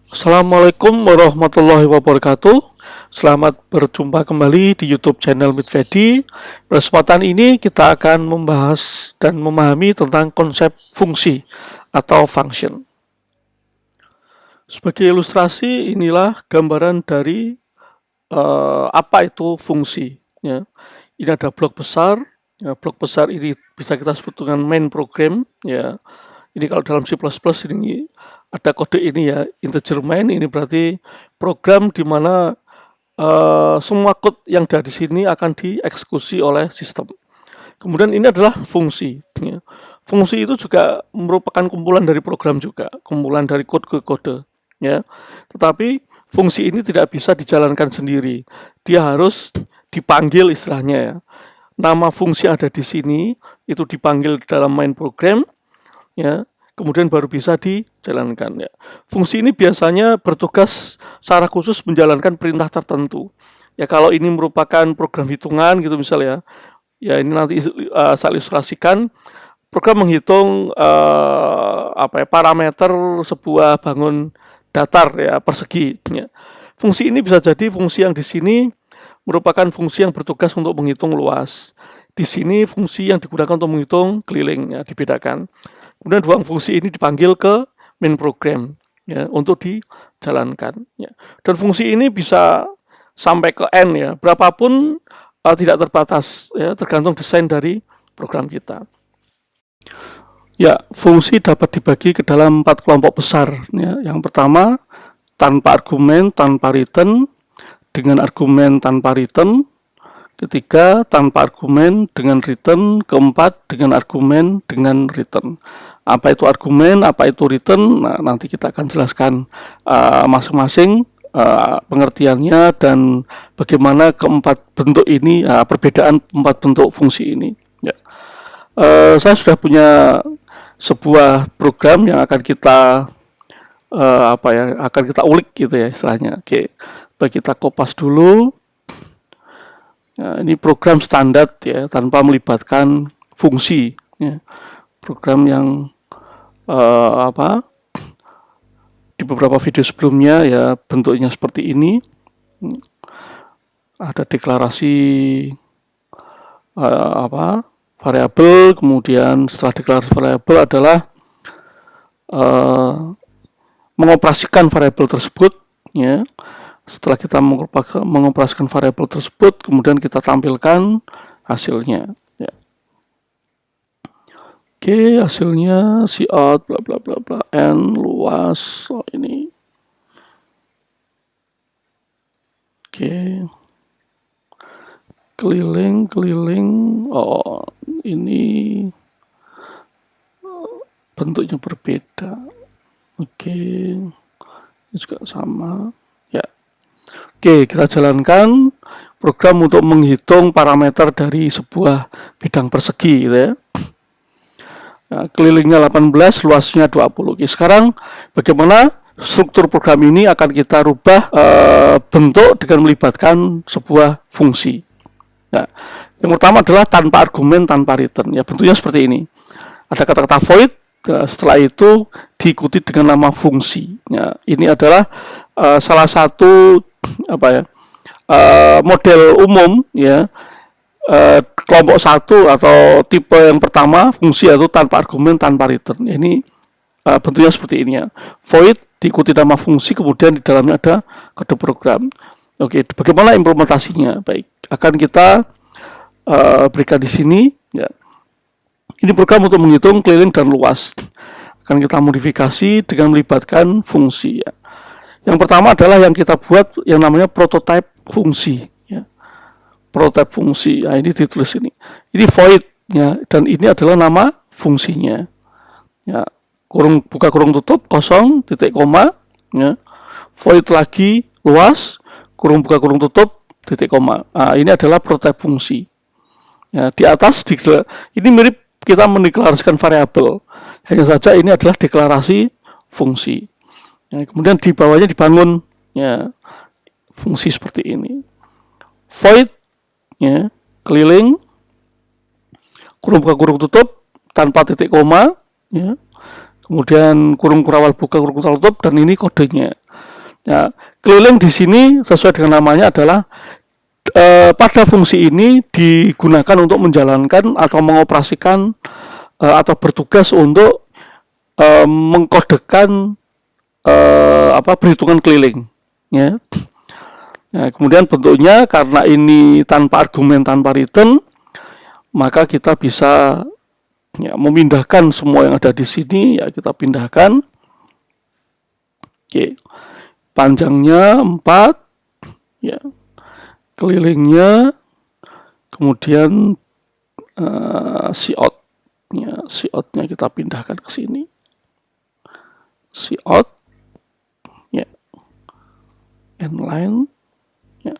Assalamualaikum warahmatullahi wabarakatuh. Selamat berjumpa kembali di YouTube channel Midvedi. Pada kesempatan ini kita akan membahas dan memahami tentang konsep fungsi atau function. Sebagai ilustrasi, inilah gambaran dari apa itu fungsi. Ya. Ini ada blok besar. Ya, blok besar ini bisa kita sebut dengan main program. Ya. Ini kalau dalam C++ ini ada kode ini ya, integer main, ini berarti program di mana semua kode yang ada di sini akan dieksekusi oleh sistem. Kemudian ini adalah fungsi. Ya. Fungsi itu juga merupakan kumpulan dari program juga, kumpulan dari kode ke kode. Ya. Tetapi fungsi ini tidak bisa dijalankan sendiri. Dia harus dipanggil istilahnya ya. Nama fungsi yang ada di sini itu dipanggil dalam main program. Ya, kemudian baru bisa dijalankan ya. Fungsi ini biasanya bertugas secara khusus menjalankan perintah tertentu. Ya kalau ini merupakan program hitungan gitu misalnya ya ini nanti saya ilustrasikan program menghitung parameter sebuah bangun datar ya persegi ya. Fungsi ini bisa jadi fungsi yang di sini merupakan fungsi yang bertugas untuk menghitung luas. Di sini fungsi yang digunakan untuk menghitung keliling ya dibedakan. Kemudian dua fungsi ini dipanggil ke main program ya, untuk dijalankan. Ya. Dan fungsi ini bisa sampai ke n ya, berapapun tidak terbatas ya, tergantung desain dari program kita. Ya, fungsi dapat dibagi ke dalam 4 kelompok besar. Ya. Yang pertama tanpa argumen, tanpa return, dengan argumen tanpa return. Ketiga, tanpa argumen dengan return. Keempat, dengan argumen dengan return. Apa itu argumen, apa itu return? Nah, nanti kita akan jelaskan masing-masing pengertiannya dan bagaimana keempat bentuk ini, perbedaan empat bentuk fungsi ini. Ya. Saya sudah punya sebuah program yang akan kita akan kita ulik gitu ya istilahnya. Oke, baik kita kopas dulu. Nah, ini program standar ya tanpa melibatkan fungsi ya. Program yang di beberapa video sebelumnya ya bentuknya seperti ini. Ada deklarasi variabel, kemudian setelah deklarasi variabel adalah mengoperasikan variabel tersebut ya. Setelah kita mengoperasikan variabel tersebut, kemudian kita tampilkan hasilnya. Ya. Oke, hasilnya cout bla bla bla bla n luas ini. Oke, keliling. Oh, ini bentuknya berbeda. Oke, ini juga sama. Oke, kita jalankan program untuk menghitung parameter dari sebuah bidang persegi gitu ya. Nah, kelilingnya 18, luasnya 20. Oke, sekarang bagaimana struktur program ini akan kita rubah bentuk dengan melibatkan sebuah fungsi. Nah, yang pertama adalah tanpa argumen, tanpa return. Ya, bentuknya seperti ini. Ada kata-kata void, setelah itu diikuti dengan nama fungsi. Ya, ini adalah salah satu model umum ya kelompok satu atau tipe yang pertama fungsi yaitu tanpa argumen tanpa return. Ini bentuknya seperti ini ya. Void diikuti nama fungsi kemudian di dalamnya ada kode program. Oke, bagaimana implementasinya? Baik, akan kita berikan di sini ya. Ini program untuk menghitung keliling dan luas. Akan kita modifikasi dengan melibatkan fungsi ya. Yang pertama adalah yang kita buat yang namanya prototype fungsi ya. Prototype fungsi. Nah, ini ditulis ini. Ini void ya dan ini adalah nama fungsinya. Ya, buka kurung tutup kosong titik koma ya. Void lagi luas kurung buka kurung tutup titik koma. Nah, ini adalah prototype fungsi. Ya, di atas ini mirip kita mendeklarasikan variabel. Hanya saja ini adalah deklarasi fungsi. Ya, kemudian di bawahnya dibangun ya fungsi seperti ini. Void ya, keliling kurung buka kurung tutup tanpa titik koma ya. Kemudian kurung kurawal buka kurung kurawal tutup dan ini kodenya. Ya, keliling di sini sesuai dengan namanya adalah pada fungsi ini digunakan untuk menjalankan atau mengoperasikan atau bertugas untuk mengkodekan perhitungan keliling, ya. Nah, kemudian bentuknya karena ini tanpa argumen, tanpa return, maka kita bisa ya, memindahkan semua yang ada di sini, ya kita pindahkan. Oke, panjangnya 4, ya, kelilingnya, kemudian cout, ya, coutnya kita pindahkan ke sini, cout, ya, endline, ya.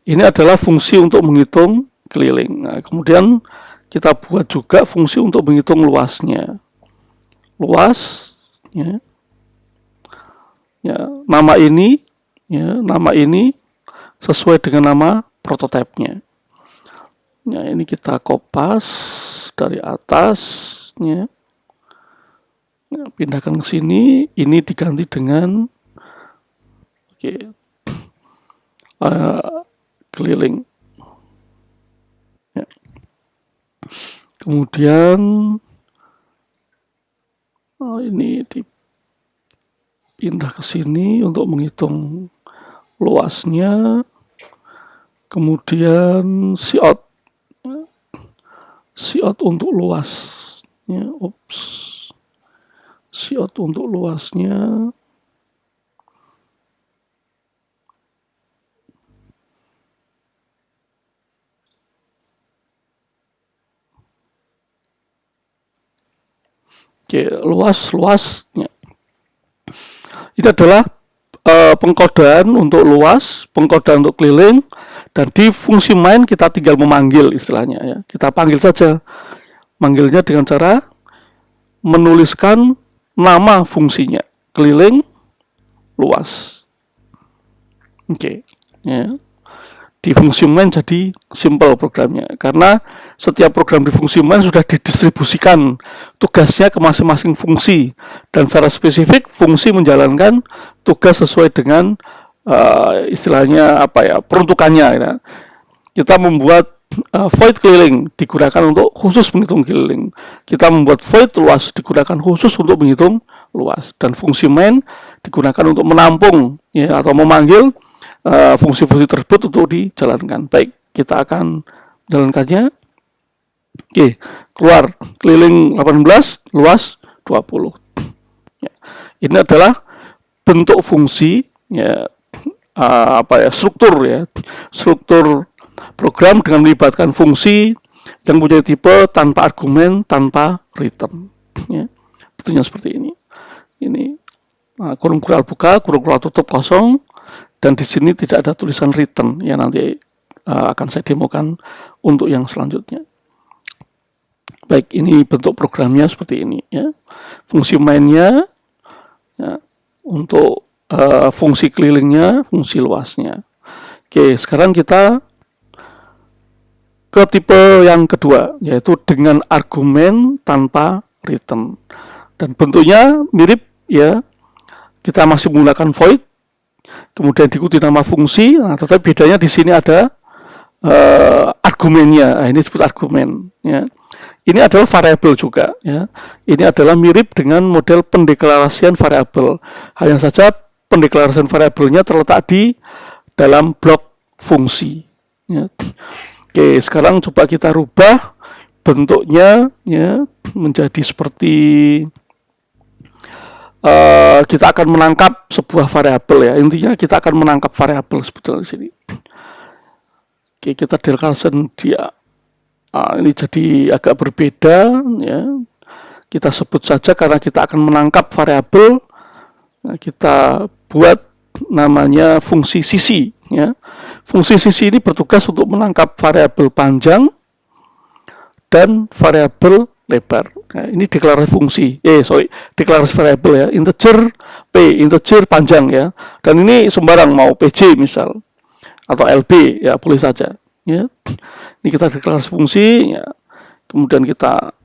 Ini adalah fungsi untuk menghitung keliling. Nah, kemudian kita buat juga fungsi untuk menghitung luasnya, luas, ya. Ya, nama ini sesuai dengan nama prototipenya. Nah, ini kita kopas dari atas, ya. Nah, pindahkan ke sini, ini diganti dengan keliling. Ya. Kemudian ini dipindah ke sini untuk menghitung luasnya. Kemudian cout untuk luasnya, cout untuk luasnya. Oke, luasnya. Ini adalah pengkodaan untuk luas, pengkodaan untuk keliling, dan di fungsi main kita tinggal memanggil istilahnya, ya. Kita panggil saja, manggilnya dengan cara menuliskan nama fungsinya, keliling, luas. Oke, ya. Di fungsi main jadi simple programnya, karena setiap program di fungsi main sudah didistribusikan tugasnya ke masing-masing fungsi, dan secara spesifik fungsi menjalankan tugas sesuai dengan istilahnya peruntukannya, ya. Kita membuat void keliling digunakan untuk khusus menghitung keliling, kita membuat void luas digunakan khusus untuk menghitung luas, dan fungsi main digunakan untuk menampung, ya, atau memanggil fungsi-fungsi tersebut untuk dijalankan. Baik, kita akan menjalankannya. Oke, keluar keliling 18, luas 20. Ya. Ini adalah bentuk fungsi, ya, struktur, ya, struktur program dengan melibatkan fungsi yang punya tipe tanpa argumen, tanpa return, ya. Bentuknya seperti ini. Ini kurung kural buka, kurung kural tutup kosong, dan di sini tidak ada tulisan return, ya, nanti akan saya demokan untuk yang selanjutnya. Baik, ini bentuk programnya seperti ini, ya. Fungsi mainnya, ya, untuk fungsi kelilingnya, fungsi luasnya. Oke, sekarang kita ke tipe yang kedua, yaitu dengan argumen tanpa return, dan bentuknya mirip, ya. Kita masih menggunakan void, kemudian diikuti nama fungsi. Nah, tetapi bedanya di sini ada argumennya. Nah, ini disebut argumen, ya. Ini adalah variabel juga, ya. Ini adalah mirip dengan model pendeklarasian variabel. Hanya saja pendeklarasian variabelnya terletak di dalam blok fungsi, ya. Oke, sekarang coba kita rubah bentuknya, ya, menjadi seperti kita akan menangkap sebuah variabel, ya. Intinya kita akan menangkap variabel sebetulnya di sini. Oke, kita declaration dia. Ini jadi agak berbeda, ya. Kita sebut saja karena kita akan menangkap variabel. Nah, kita buat namanya fungsi sisi, ya. Fungsi sisi ini bertugas untuk menangkap variabel panjang dan variabel lebar. Nah, ini deklarasi fungsi, deklarasi variabel, ya, integer p, integer panjang, ya. Dan ini sembarang, mau pj misal atau lb, ya, boleh saja, ya. Ini kita deklarasi fungsi, ya. Kemudian kita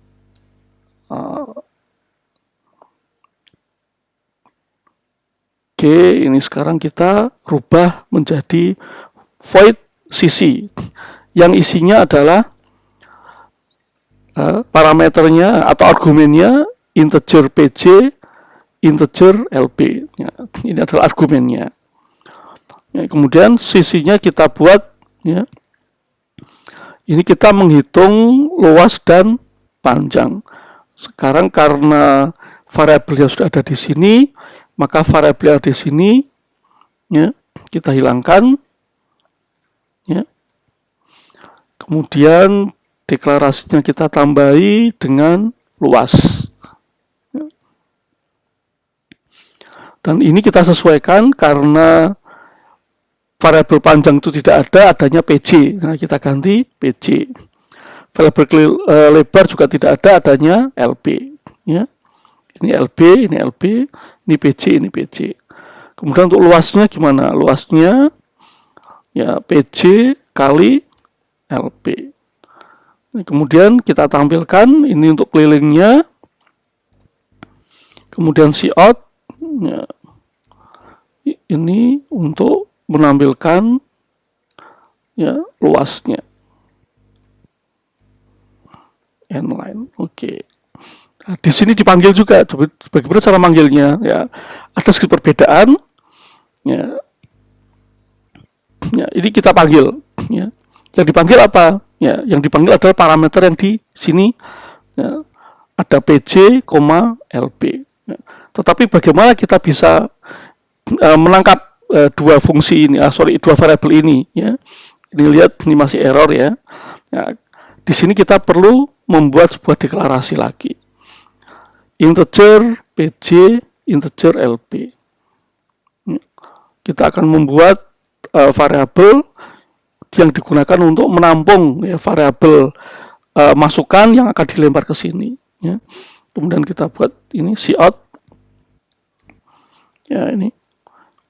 Oke, ini sekarang kita rubah menjadi void cc yang isinya adalah parameternya atau argumennya integer pj, integer lp. Ya, ini adalah argumennya. Ya, kemudian cc-nya kita buat, ya. Ini kita menghitung luas dan panjang. Sekarang karena variabel yang sudah ada di sini, maka variabel di sini, ya, kita hilangkan, ya. Kemudian deklarasinya kita tambahi dengan luas, ya. Dan ini kita sesuaikan karena variabel panjang itu tidak ada, adanya PJ. Nah, kita ganti PJ. Variabel lebar juga tidak ada, adanya LB. Ya. Ini LB, ini LB, ini PJ, ini PJ. Kemudian untuk luasnya gimana? Luasnya ya PJ kali LB. Nah, kemudian kita tampilkan ini untuk kelilingnya. Kemudian cout, ya, ini untuk menampilkan, ya, luasnya n-line. Oke. Nah, di sini dipanggil juga. Bagaimana cara manggilnya? Ya, ada sedikit perbedaan. Ya, ya, ini kita panggil. Ya, yang dipanggil apa? Ya, yang dipanggil adalah parameter yang di sini. Ya, ada pj, lb. Ya. Tetapi bagaimana kita bisa menangkap dua fungsi ini, dua variabel ini, ya. Ini lihat, ini masih error, ya. Nah, di sini kita perlu membuat sebuah deklarasi lagi. Integer pj, integer lb. Kita akan membuat variabel yang digunakan untuk menampung, ya, variabel masukan yang akan dilempar ke sini, ya. Kemudian kita buat ini cout, ya, ini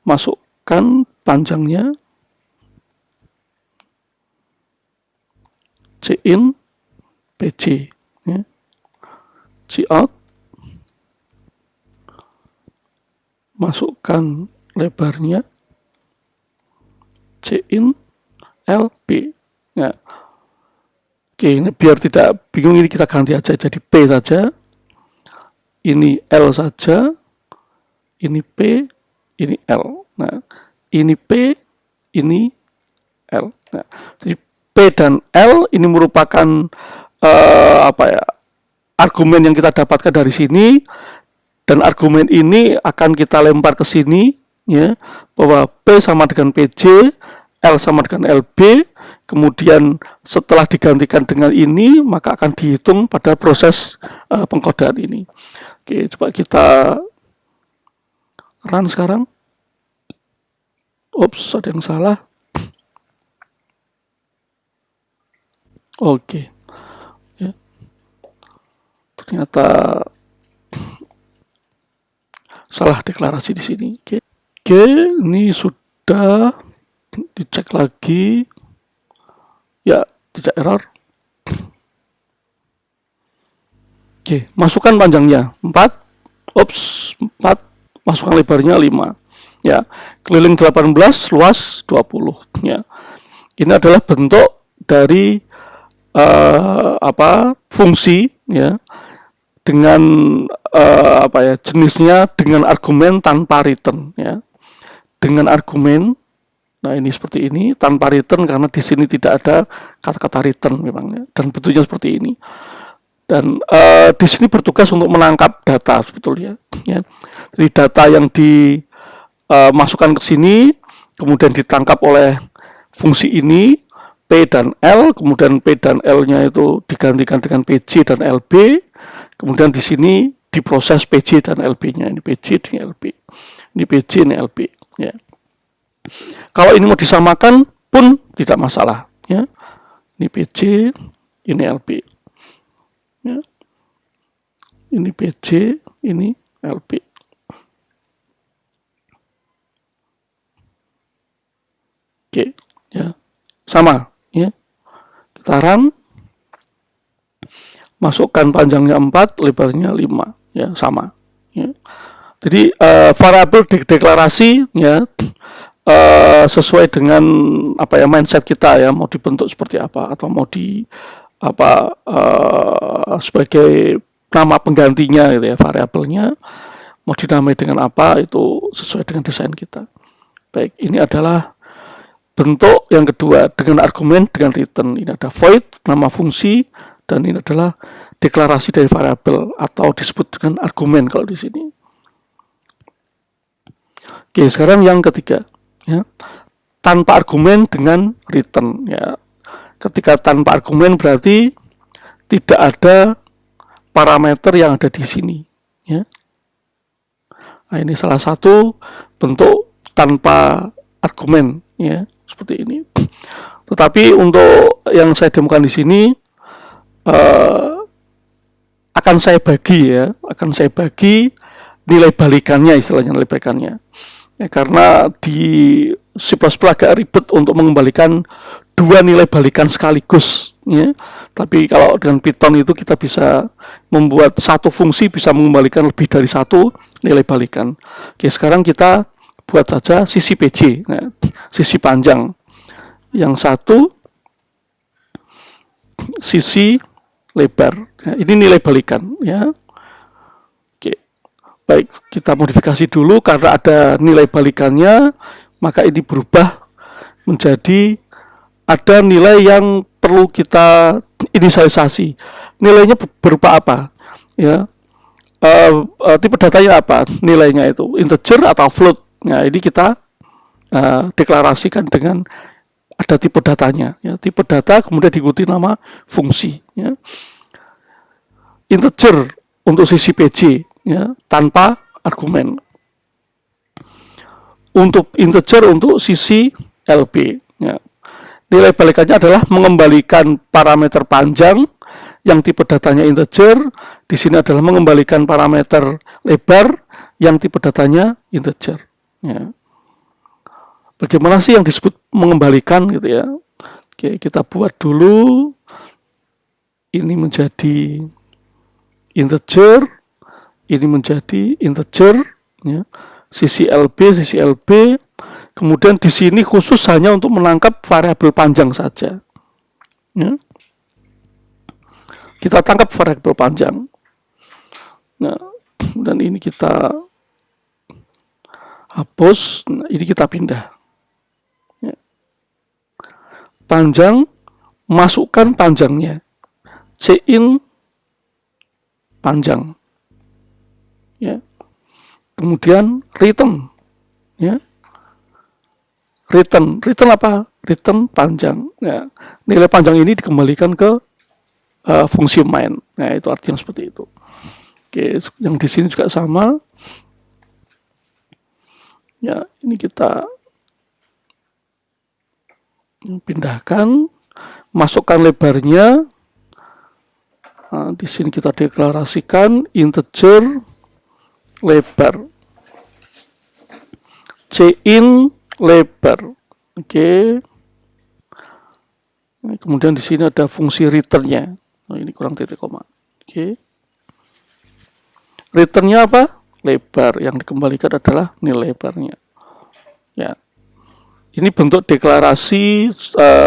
masukkan panjangnya cin pj, ya. Cout, masukkan lebarnya cin lb. Ya. Oke, ini biar tidak bingung, ini kita ganti aja jadi p saja, ini l saja, ini p, ini L. Nah, ini P, ini L. Nah, jadi P dan L ini merupakan argumen yang kita dapatkan dari sini, dan argumen ini akan kita lempar ke sini, ya, bahwa P sama dengan PJ, L sama dengan LB. Kemudian setelah digantikan dengan ini, maka akan dihitung pada proses pengkodaan ini. Oke, coba kita run sekarang. Ups, ada yang salah. Oke. Ya. Ternyata salah deklarasi di sini. Oke, ini sudah dicek lagi. Ya, tidak error. Oke, masukkan panjangnya 4. Ups, 4. Masukkan lebarnya 5. Ya, keliling 18, luas 20. Ya. Ini adalah bentuk dari fungsi, ya, dengan jenisnya dengan argumen tanpa return, ya. Dengan argumen, nah ini seperti ini, tanpa return karena di sini tidak ada kata-kata return memangnya, dan bentuknya seperti ini. Dan di sini bertugas untuk menangkap data sebetulnya, ya. Jadi data yang dimasukkan ke sini, kemudian ditangkap oleh fungsi ini P dan L, kemudian P dan L-nya itu digantikan dengan PJ dan LB, kemudian di sini diproses PJ dan LB-nya, ini PJ dan LB, ini PJ, ini LB, ya. Kalau ini mau disamakan pun tidak masalah, ya. Ini PJ, ini LB, ya. Ini PJ, ini LB. Oke, ya, sama, ya. Kita run, masukkan panjangnya 4, lebarnya 5, ya, sama, ya. Jadi variabel deklarasi ya sesuai dengan apa ya mindset kita ya, mau dibentuk seperti apa atau mau di apa sebagai nama penggantinya gitu ya, variabelnya mau dinamai dengan apa itu sesuai dengan desain kita. Baik, ini adalah bentuk yang kedua dengan argumen dengan return. Ini ada void nama fungsi dan ini adalah deklarasi dari variabel atau disebut dengan argumen kalau di sini. Oke, sekarang yang ketiga ya, tanpa argumen dengan return ya. Ketika tanpa argumen berarti tidak ada parameter yang ada di sini ya. Nah, ini salah satu bentuk tanpa argumen ya, seperti ini. Tetapi untuk yang saya demokan di sini akan saya bagi nilai balikannya, istilahnya nilai balikannya. Ya, karena di C++ agak ribet untuk mengembalikan dua nilai balikan sekaligus ya. Tapi kalau dengan Python itu kita bisa membuat satu fungsi bisa mengembalikan lebih dari satu nilai balikan. Oke, sekarang kita buat saja sisi PJ ya, sisi panjang. Yang satu sisi lebar ya, ini nilai balikan ya. Oke, baik, kita modifikasi dulu karena ada nilai balikannya, maka ini berubah menjadi ada nilai yang perlu kita inisialisasi. Nilainya berupa apa? Ya, tipe datanya apa? Nilainya itu integer atau float. Nah, ini kita deklarasikan dengan ada tipe datanya. Ya, tipe data kemudian diikuti nama fungsi. Ya. Integer untuk sisi PJ ya, tanpa argumen. Untuk integer untuk sisi LB. Ya. Nilai balikannya adalah mengembalikan parameter panjang yang tipe datanya integer. Di sini adalah mengembalikan parameter lebar yang tipe datanya integer. Ya. Bagaimana sih yang disebut mengembalikan gitu ya? Oke, kita buat dulu. Ini menjadi integer, ini menjadi integer. Ya. Sisi LB. Kemudian di sini khusus hanya untuk menangkap variabel panjang saja. Ya. Kita tangkap variabel panjang. Nah, dan ini kita hapus. Nah, ini kita pindah. Ya. Panjang, masukkan panjangnya. Cin panjang. Ya. Kemudian return. Ya. Return apa? Return panjang. Ya. Nilai panjang ini dikembalikan ke fungsi main. Nah, itu artinya seperti itu. Oke, yang di sini juga sama. Ya, ini kita pindahkan, masukkan lebarnya. Nah, di sini kita deklarasikan integer lebar. Cin lebar. Oke. Nah, kemudian di sini ada fungsi returnnya. Nah, ini kurang titik koma. Oke. Returnnya apa? Lebar. Yang dikembalikan adalah nilai lebarnya. Ya. Ini bentuk deklarasi,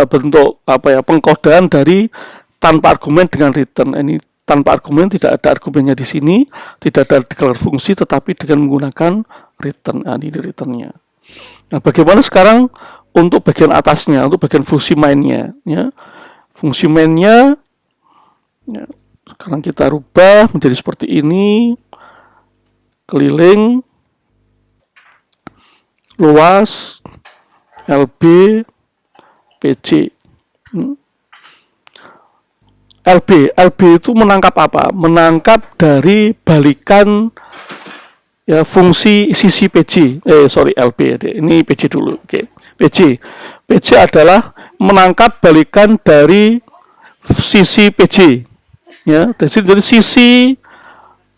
bentuk apa ya, pengkodaan dari tanpa argumen dengan return. Ini tanpa argumen, tidak ada argumennya di sini, tidak ada deklarasi fungsi, tetapi dengan menggunakan return. Nah, ini returnnya. Nah, bagaimana sekarang untuk bagian atasnya, untuk bagian fungsi mainnya? Ya. Fungsi mainnya, ya, sekarang kita rubah menjadi seperti ini, keliling, luas, LB, PC. LB itu menangkap apa? Menangkap dari balikan ya fungsi sisi PJ. LB. Ini PJ dulu. Oke. PJ adalah menangkap balikan dari sisi PJ. Ya, dari sisi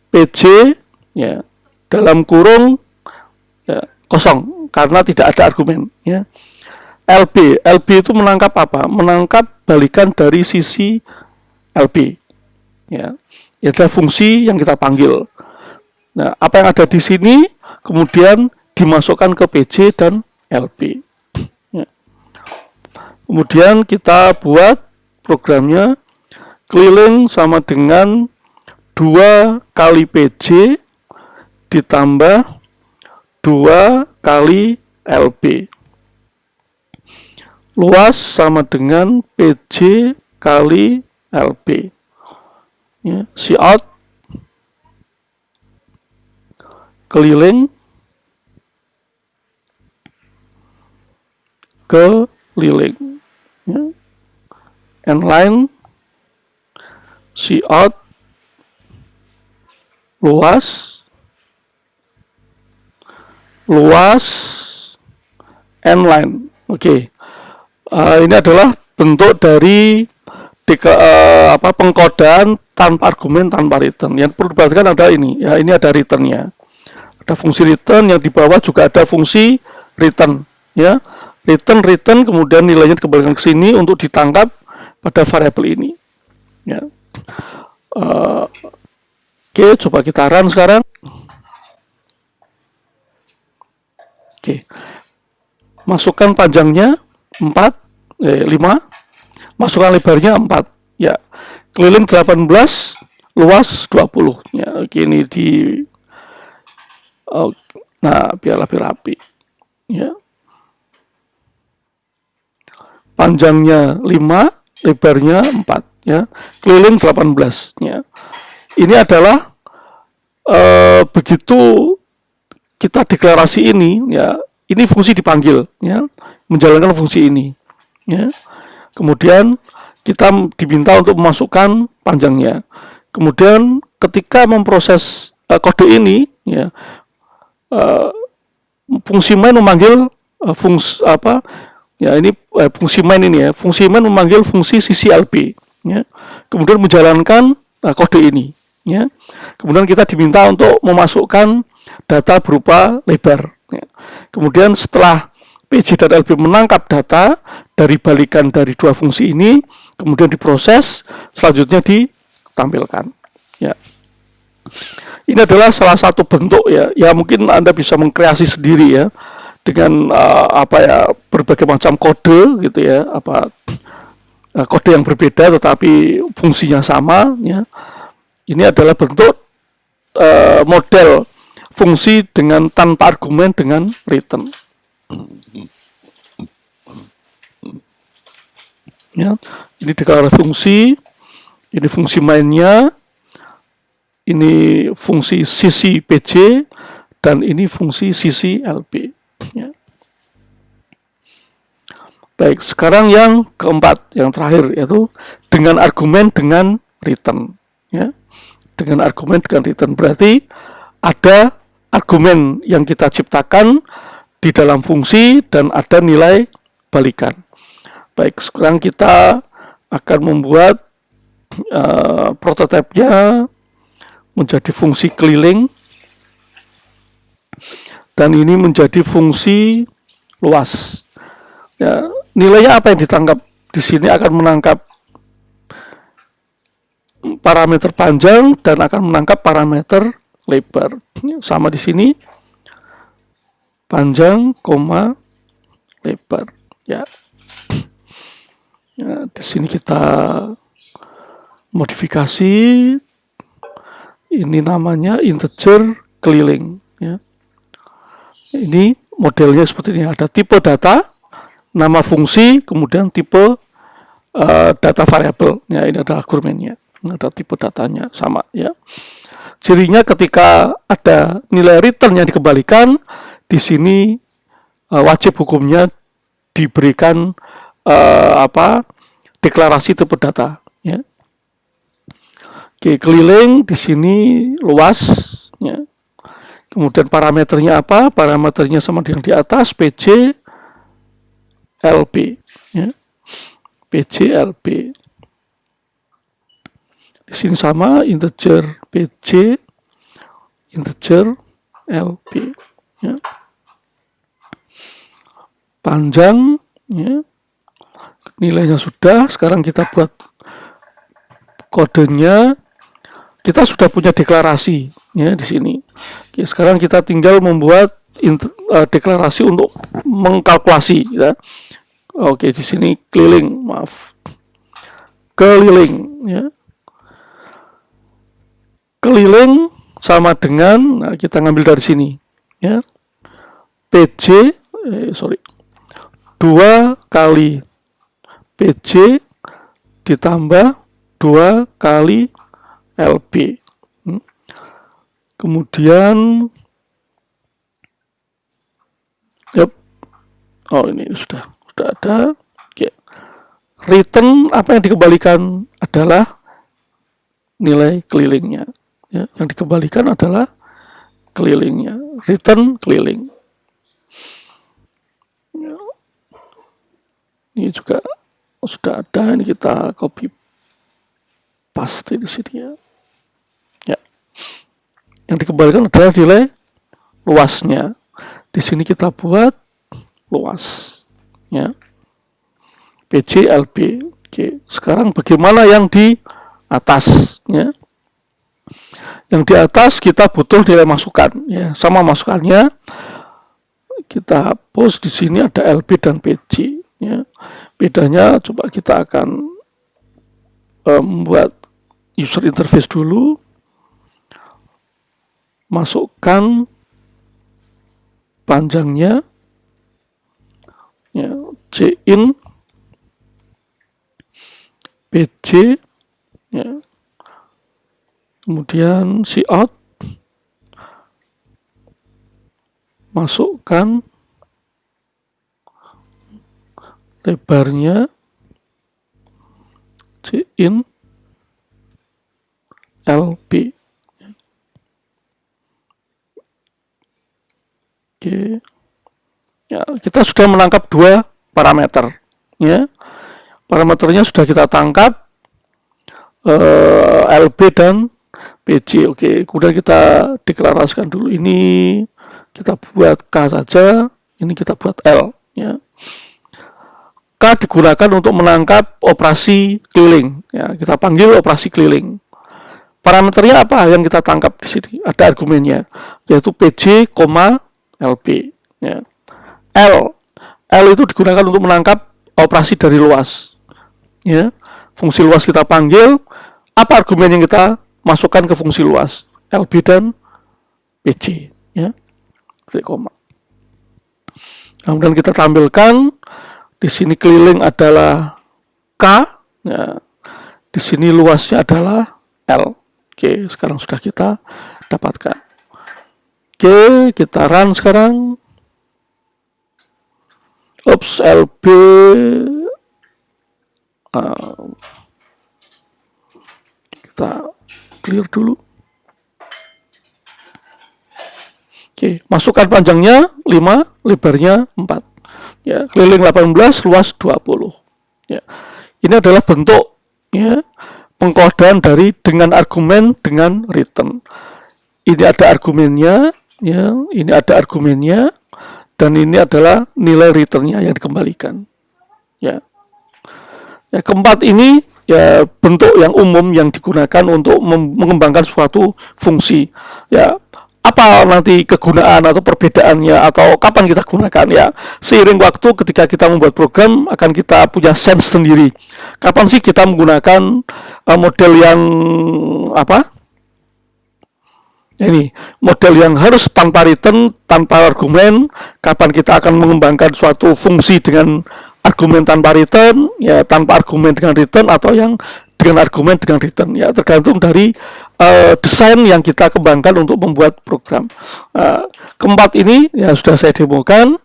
PJ ya dalam kurung ya, kosong karena tidak ada argumen ya. LB itu menangkap apa? Menangkap balikan dari sisi LB ya. Ya ada fungsi yang kita panggil. Nah, apa yang ada di sini kemudian dimasukkan ke PJ dan LP. Ya. Kemudian kita buat programnya, keliling sama dengan 2 kali PJ ditambah 2 kali LP. Luas sama dengan PJ kali LP. Ya, cout keliling keliling. Ya. Inline cout luas inline. Oke. Ini adalah bentuk dari pengkodaan tanpa argumen, tanpa return. Yang perlu diperhatikan ada ini, ya, ini ada returnnya. Ada fungsi return, yang di bawah juga ada fungsi return, ya. Return, kemudian nilainya dikembalikan ke sini untuk ditangkap pada variabel ini. Ya. Oke, coba kita run sekarang. Oke. Masukkan panjangnya 5, masukkan lebarnya 4. Ya. Keliling 18, luas 20. Ya, oke, ini nah, biar lebih rapi. Ya. Panjangnya 5, lebarnya 4, ya. Keliling 18, ya. Ini adalah begitu kita deklarasi ini, ya, ini fungsi dipanggil, ya, menjalankan fungsi ini, ya. Kemudian kita diminta untuk memasukkan panjangnya. Kemudian ketika memproses kode ini, ya, fungsi main memanggil fungsi main ini, ya. Fungsi main memanggil fungsi CCLP, ya. Kemudian menjalankan kode ini, ya. Kemudian kita diminta untuk memasukkan data berupa lebar, ya. Kemudian setelah PJ dan LP menangkap data dari balikan dari dua fungsi ini, kemudian diproses, selanjutnya ditampilkan, ya. Ini adalah salah satu bentuk, ya. Ya, mungkin Anda bisa mengkreasi sendiri, ya, dengan berbagai macam kode gitu, ya, kode yang berbeda tetapi fungsinya sama, ya. Ini adalah bentuk model fungsi dengan tanpa argumen dengan return. Ya, ini deklarasi fungsi, ini fungsi mainnya, ini fungsi CC PJ, dan ini fungsi CC LP. Ya. Baik, sekarang yang keempat, yang terakhir, yaitu dengan argumen dengan return, ya. Dengan argumen dengan return berarti ada argumen yang kita ciptakan di dalam fungsi dan ada nilai balikan. Baik, sekarang kita akan membuat prototipenya menjadi fungsi keliling dan ini menjadi fungsi luas. Ya, nilainya apa yang ditangkap di sini akan menangkap parameter panjang dan akan menangkap parameter lebar. Sama di sini panjang, lebar. Ya. Ya, di sini kita modifikasi. Ini namanya integer keliling. Ya. Ini modelnya seperti ini. Ada tipe data, nama fungsi, kemudian tipe data variabel. Ya, ini adalah argumennya. Ada tipe datanya sama, ya. Cirinya ketika ada nilai return yang dikembalikan, di sini wajib hukumnya diberikan deklarasi tipe data, ya. Oke, keliling di sini luas, ya. Kemudian parameternya apa? Parameternya sama dengan di atas, PJ LP, ya. PJ LP. Di sini sama, integer PJ, integer LP, ya. Panjang, ya. Nilainya sudah. Sekarang kita buat kodenya. kita sudah punya deklarasi ya di sini. Oke, sekarang kita tinggal membuat deklarasi untuk mengkalkulasi ya. Oke, di sini keliling, maaf. Keliling ya. Keliling sama dengan, nah kita ngambil dari sini ya. PJ 2 kali PJ ditambah 2 kali LB. Kemudian ini sudah ada. Oke. Return apa yang dikembalikan adalah nilai kelilingnya ya. Yang dikembalikan adalah kelilingnya, return keliling ya. Ini juga sudah ada, ini kita copy paste di sini ya. Yang dikembalikan adalah nilai luasnya. Di sini kita buat luas ya. PJ LB. Oke, sekarang bagaimana yang di atas ya? Yang di atas kita butuh nilai masukan ya. Sama masukannya kita hapus, di sini ada LB dan PJ ya. Bedanya coba kita akan membuat user interface dulu. Masukkan panjangnya ya, cin pj ya. Kemudian cout, masukkan lebarnya cin lb. Oke. Ya, kita sudah menangkap 2 parameter ya. Parameternya sudah kita tangkap, LB dan PJ. Oke, kemudian kita deklarasikan dulu, ini kita buat K saja, ini kita buat L ya. K digunakan untuk menangkap operasi keliling ya. Kita panggil operasi keliling. Parameternya apa yang kita tangkap di sini? Ada argumennya, yaitu PJ, LB ya. L itu digunakan untuk menangkap operasi dari luas ya. Fungsi luas kita panggil, apa argumen yang kita masukkan ke fungsi luas? LB dan PJ ya. Kemudian kita tampilkan di sini keliling adalah K ya. Di sini luasnya adalah L. Oke, sekarang sudah kita dapatkan. Oke, kita run sekarang. Oops, LB kita clear dulu. Oke, masukkan panjangnya 5, lebarnya 4 ya. Keliling 18, luas 20 ya. Ini adalah bentuk ya pengkodaan dari dengan argumen dengan return. Ini ada argumennya ya, ini ada argumennya, dan ini adalah nilai returnnya yang dikembalikan ya. Ya, keempat ini ya bentuk yang umum yang digunakan untuk mengembangkan suatu fungsi ya. Apa nanti kegunaan atau perbedaannya atau kapan kita gunakan ya, seiring waktu ketika kita membuat program akan kita punya sense sendiri. Kapan sih kita menggunakan model yang apa? Ini model yang harus tanpa return, tanpa argumen. Kapan kita akan mengembangkan suatu fungsi dengan argumen tanpa return, ya tanpa argumen dengan return, atau yang dengan argumen dengan return, ya tergantung dari desain yang kita kembangkan untuk membuat program. Keempat ini ya sudah saya demokan,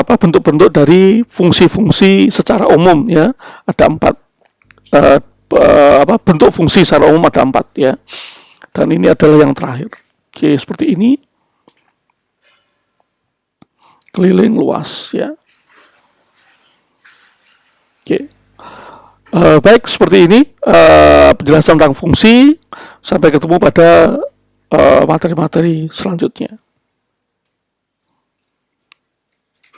bentuk-bentuk dari fungsi-fungsi secara umum ya, ada 4 bentuk fungsi secara umum ada 4 ya. Dan ini adalah yang terakhir. Oke, seperti ini. Keliling luas ya. Oke. Baik, seperti ini penjelasan tentang fungsi. Sampai ketemu pada materi-materi selanjutnya.